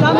अब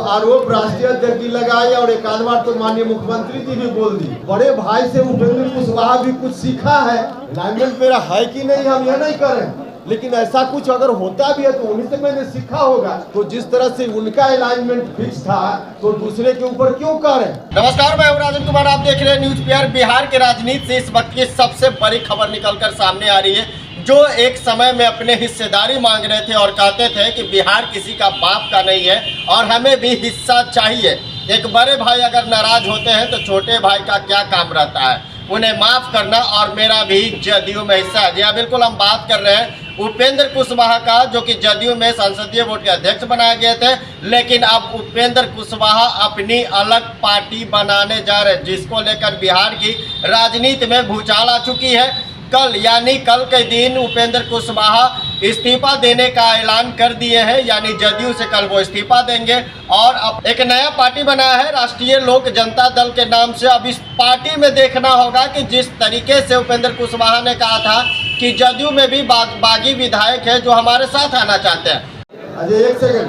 आरोप राष्ट्रीय अध्यक्ष जी लगाए और एक आध बार तो माननीय मुख्यमंत्री जी भी बोल दी। बड़े भाई से उपेंद्र कुशवाहा भी कुछ सीखा है। अलाइनमेंट मेरा है कि नहीं हम यह नहीं करें, लेकिन ऐसा कुछ अगर होता भी है तो उन्हीं से मैंने सीखा होगा। तो जिस तरह से उनका अलाइनमेंट फिक्स था तो दूसरे के ऊपर क्यों करें। नमस्कार, मैं राजन कुमार, आप देख रहे हैं न्यूज पीआर। बिहार के राजनीति से इस वक्त की सबसे बड़ी खबर निकलकर सामने आ रही है। जो एक समय में अपने हिस्सेदारी मांग रहे थे और कहते थे कि बिहार किसी का बाप का नहीं है और हमें भी हिस्सा चाहिए। एक बड़े भाई अगर नाराज होते हैं तो छोटे भाई का क्या काम रहता है, उन्हें माफ करना और मेरा भी जदयू में हिस्सा है। जी हाँ, बिल्कुल हम बात कर रहे हैं उपेंद्र कुशवाहा का, जो कि जदयू में संसदीय बोर्ड के अध्यक्ष बनाए गए थे, लेकिन अब उपेंद्र कुशवाहा अपनी अलग पार्टी बनाने जा रहे हैं, जिसको लेकर बिहार की राजनीति में भूचाल आ चुकी है। कल यानी कल के दिन उपेंद्र कुशवाहा इस्तीफा देने का ऐलान कर दिए हैं, यानी जदयू से कल वो इस्तीफा देंगे और अब एक नया पार्टी बनाया है राष्ट्रीय लोक जनता दल के नाम से। अब इस पार्टी में देखना होगा कि जिस तरीके से उपेंद्र कुशवाहा ने कहा था कि जदयू में भी बागी विधायक है जो हमारे साथ आना चाहते हैं। अजय एक सेकंड,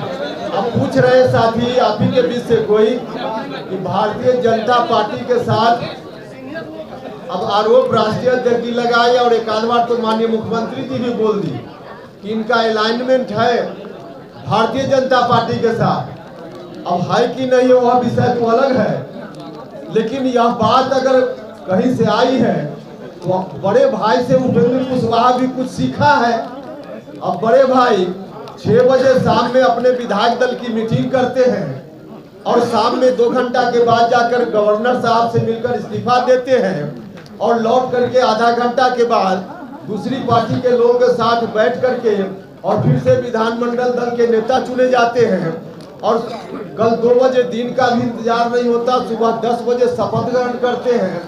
अब पूछ रहे साथी आप ही के बीच से कोई कि भारतीय जनता पार्टी के साथ अब आरोप राष्ट्रीय अध्यक्ष जी लगाए और एक आध बार तो माननीय मुख्यमंत्री जी भी बोल दी कि इनका अलाइनमेंट है भारतीय जनता पार्टी के साथ। अब है कि नहीं है वह विषय तो अलग है, लेकिन यह बात अगर कहीं से आई है तो बड़े भाई से उपेंद्र कुशवाहा भी कुछ सीखा है। अब बड़े भाई 6 बजे शाम में अपने विधायक दल की मीटिंग करते हैं और शाम में 2 घंटा के बाद जाकर गवर्नर साहब से मिलकर इस्तीफा देते हैं और लौट करके आधा घंटा के बाद दूसरी पार्टी के लोगों के साथ बैठ करके और फिर से विधानमंडल दल के नेता चुने जाते हैं। और कल 2 बजे दिन का भी इंतजार नहीं होता, सुबह 10 बजे शपथ ग्रहण करते हैं।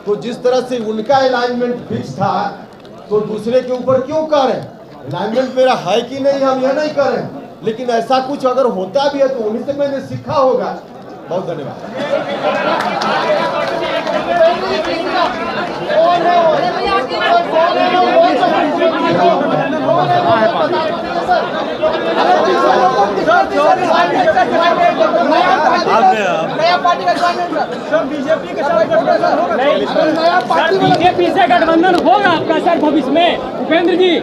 तो जिस तरह से उनका अलाइनमेंट फिक्स था तो दूसरे के ऊपर क्यों करें। अलाइनमेंट मेरा है कि नहीं हम यह नहीं करें, लेकिन ऐसा कुछ अगर होता भी है तो उन्हीं से मैंने सीखा होगा। बहुत धन्यवाद। बीजेपी से गठबंधन होगा आपका सर भविष्य में उपेंद्र जी।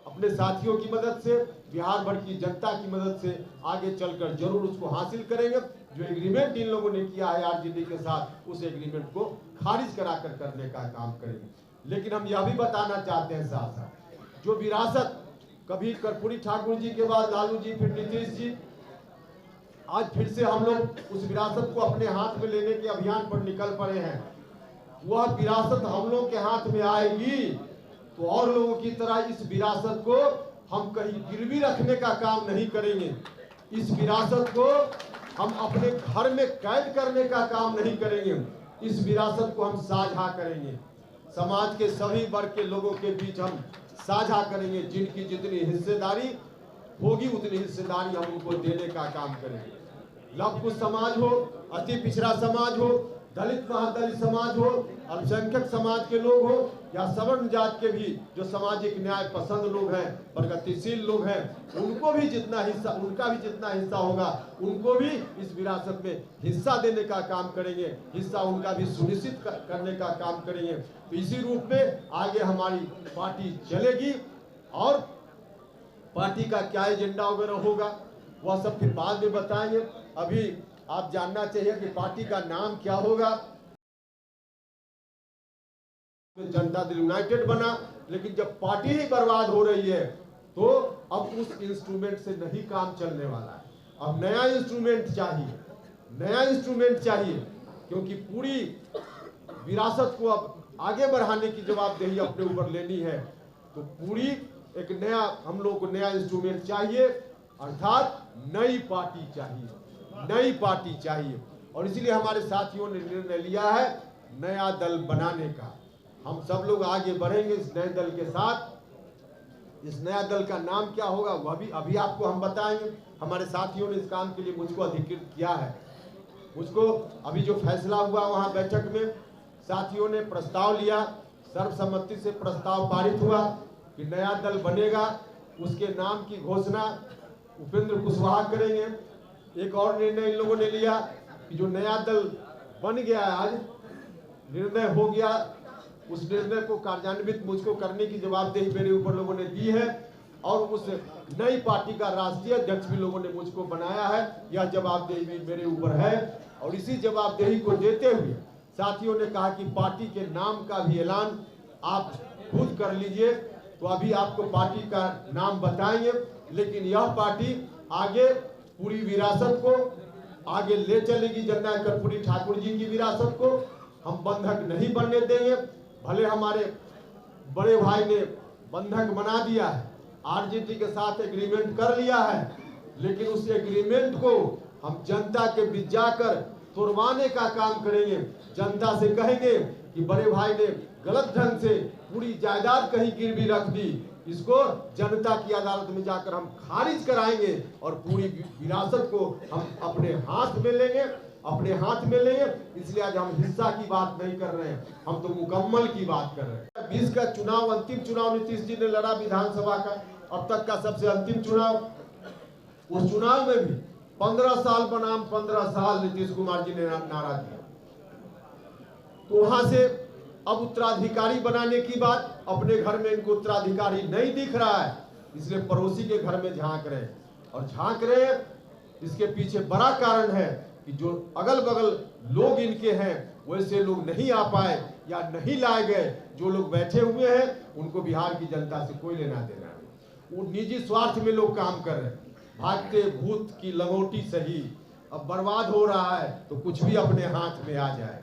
अपने साथियों की मदद से, बिहार भर की जनता की मदद से आगे चलकर जरूर उसको हासिल करेंगे। जो एग्रीमेंट इन लोगों ने किया है आरजेडी के साथ, उस एग्रीमेंट को खारिज कराकर करने का काम करेंगे। लेकिन हम यह भी बताना चाहते हैं साथ साथ, जो विरासत कभी कर्पूरी ठाकुर जी के बाद लालू जी, फिर नीतीश जी, आज फिर से हम लोग उस विरासत को अपने हाथ में लेने के अभियान पर निकल पड़े हैं। वह विरासत हम लोग के हाथ में आएगी तो और लोगों की तरह इस विरासत को हम कहीं गिरवी रखने का काम नहीं करेंगे। इस विरासत को हम अपने घर में कैद करने का काम नहीं करेंगे। इस विरासत को हम साझा करेंगे, समाज के सभी वर्ग के लोगों के बीच हम साझा करेंगे। जिनकी जितनी हिस्सेदारी होगी उतनी हिस्सेदारी हम उनको देने का काम करेंगे। लव कुश समाज हो, अति पिछड़ा समाज हो, दलित महादलित समाज हो, अल्पसंख्यक समाज के लोग हो या सवर्ण जात के भी जो सामाजिक न्याय पसंद लोग हैं, प्रगतिशील लोग हैं, उनको भी जितना हिस्सा, उनका भी जितना हिस्सा होगा उनको भी इस विरासत में हिस्सा देने का काम करेंगे। हिस्सा उनका भी सुनिश्चित करने का काम करेंगे। तो इसी रूप में आगे हमारी पार्टी चलेगी और पार्टी का क्या एजेंडा वगैरह होगा वह सब फिर बाद में बताएंगे। अभी आप जानना चाहिए कि पार्टी का नाम क्या होगा। जनता दल यूनाइटेड बना, लेकिन जब पार्टी ही बर्बाद हो रही है तो अब उस इंस्ट्रूमेंट से नहीं काम चलने वाला है। अब नया इंस्ट्रूमेंट चाहिए, नया इंस्ट्रूमेंट चाहिए, क्योंकि पूरी विरासत को अब आगे बढ़ाने की जवाबदेही अपने ऊपर लेनी है। तो पूरी एक नया हम लोग को नया इंस्ट्रूमेंट चाहिए, अर्थात नई पार्टी चाहिए, नई पार्टी चाहिए। और इसीलिए हमारे साथियों ने निर्णय लिया है नया दल बनाने का। हम सब लोग आगे बढ़ेंगे इस नए दल के साथ। इस नया दल का नाम क्या होगा वह भी अभी आपको हम बताएंगे। हमारे साथियों ने इस काम के लिए मुझको अधिकृत किया है। मुझको अभी जो फैसला हुआ वहाँ बैठक में साथियों ने प्रस्ताव लिया, सर्वसम्मति से प्रस्ताव पारित हुआ कि नया दल बनेगा, उसके नाम की घोषणा उपेंद्र कुशवाहा करेंगे। एक और निर्णय इन लोगों ने लिया कि जो नया दल बन गया है, आज निर्णय हो गया, उस निर्णय को कार्यान्वित मुझको करने की जवाबदेही मेरे ऊपर लोगों ने दी है और उस नई पार्टी का राष्ट्रीय अध्यक्ष भी लोगों ने मुझको बनाया है। यह जवाबदेही भी मेरे ऊपर है और इसी जवाबदेही को देते हुए साथियों ने कहा कि पार्टी के नाम का भी ऐलान आप खुद कर लीजिए। तो अभी आपको पार्टी का नाम बताएंगे, लेकिन यह पार्टी आगे पूरी विरासत को आगे ले चलेगी। जननायक कर्पूरी ठाकुर जी की विरासत को हम बंधक नहीं बनने देंगे। भले हमारे बड़े भाई ने बंधक बना दिया है, आरजेडी के साथ एग्रीमेंट कर लिया है, लेकिन उस एग्रीमेंट को हम जनता के बीच जाकर तोड़वाने का काम करेंगे। जनता से कहेंगे कि बड़े भाई ने गलत ढंग से पूरी जायदाद कहीं गिरवी रख दी, इसको जनता की अदालत में जाकर हम खारिज कराएंगे और पूरी विरासत को हम अपने हाथ में लेंगे। इसलिए आज हम हिस्सा की बात नहीं कर रहे हैं, हम तो मुकम्मल की बात कर रहे हैं। 20 का चुनाव, अंतिम चुनाव नीतीश जी ने लड़ा विधानसभा का, अब तक का सबसे अंतिम चुनाव। उस चुनाव में भी 15 साल बनाम 15 साल नीतीश कुमार जी ने नारा दिया। तो वहां से अब उत्तराधिकारी बनाने की बात, अपने घर में इनको उत्तराधिकारी नहीं दिख रहा है, इसलिए पड़ोसी के घर में झांक रहे और झांक रहे। इसके पीछे बड़ा कारण है कि जो अगल बगल लोग इनके हैं वैसे लोग नहीं आ पाए या नहीं लाए गए। जो लोग बैठे हुए हैं उनको बिहार की जनता से कोई लेना देना नहीं, वो निजी स्वार्थ में लोग काम कर रहे हैं। भागते भूत की लंगोटी सही, अब बर्बाद हो रहा है तो कुछ भी अपने हाथ में आ जाए।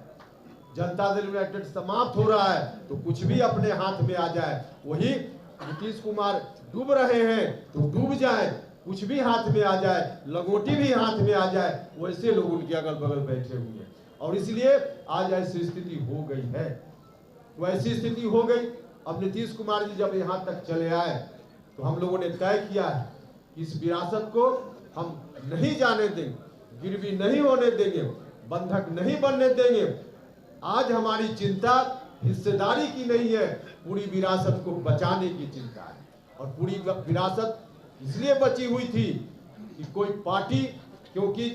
जनता दल यूनाइटेड समाप्त हो रहा है तो कुछ भी अपने हाथ में आ जाए। वही नीतीश कुमार डूब रहे हैं तो डूब जाए, कुछ भी हाथ में आ जाए, लंगोटी भी हाथ में आ जाए, वैसे लोग उनके अगल बगल बैठे हुए हैं। और इसलिए आज ऐसी स्थिति हो गई है, वैसी स्थिति हो गई। अब नीतीश कुमार जी जब यहाँ तक चले आए तो हम लोगों ने तय किया है कि इस विरासत को हम नहीं जाने देंगे, गिरवी नहीं होने देंगे, बंधक नहीं बनने देंगे। आज हमारी चिंता हिस्सेदारी की नहीं है, पूरी विरासत को बचाने की चिंता है। और पूरी विरासत इसलिए बची हुई थी कि कोई पार्टी, क्योंकि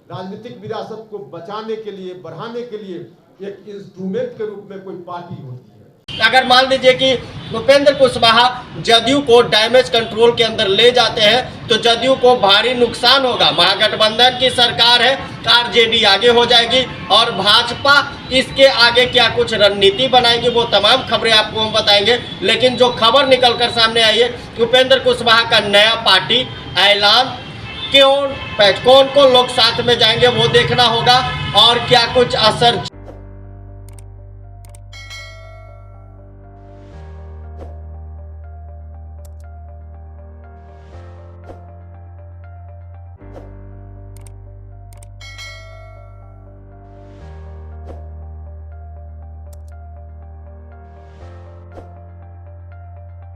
राजनीतिक विरासत को बचाने के लिए, बढ़ाने के लिए एक इंस्ट्रूमेंट के रूप में कोई पार्टी होती है। अगर मान लीजिए कि उपेंद्र कुशवाहा जदयू को डैमेज कंट्रोल के अंदर ले जाते हैं तो जदयू को भारी नुकसान होगा। महागठबंधन की सरकार है, आरजेडी आगे हो जाएगी और भाजपा इसके आगे क्या कुछ रणनीति बनाएगी, वो तमाम खबरें आपको हम बताएंगे। लेकिन जो खबर निकल कर सामने आई है, उपेंद्र कुशवाहा का नया पार्टी ऐलान, कौन लोग साथ में जाएंगे वो देखना होगा और क्या कुछ असर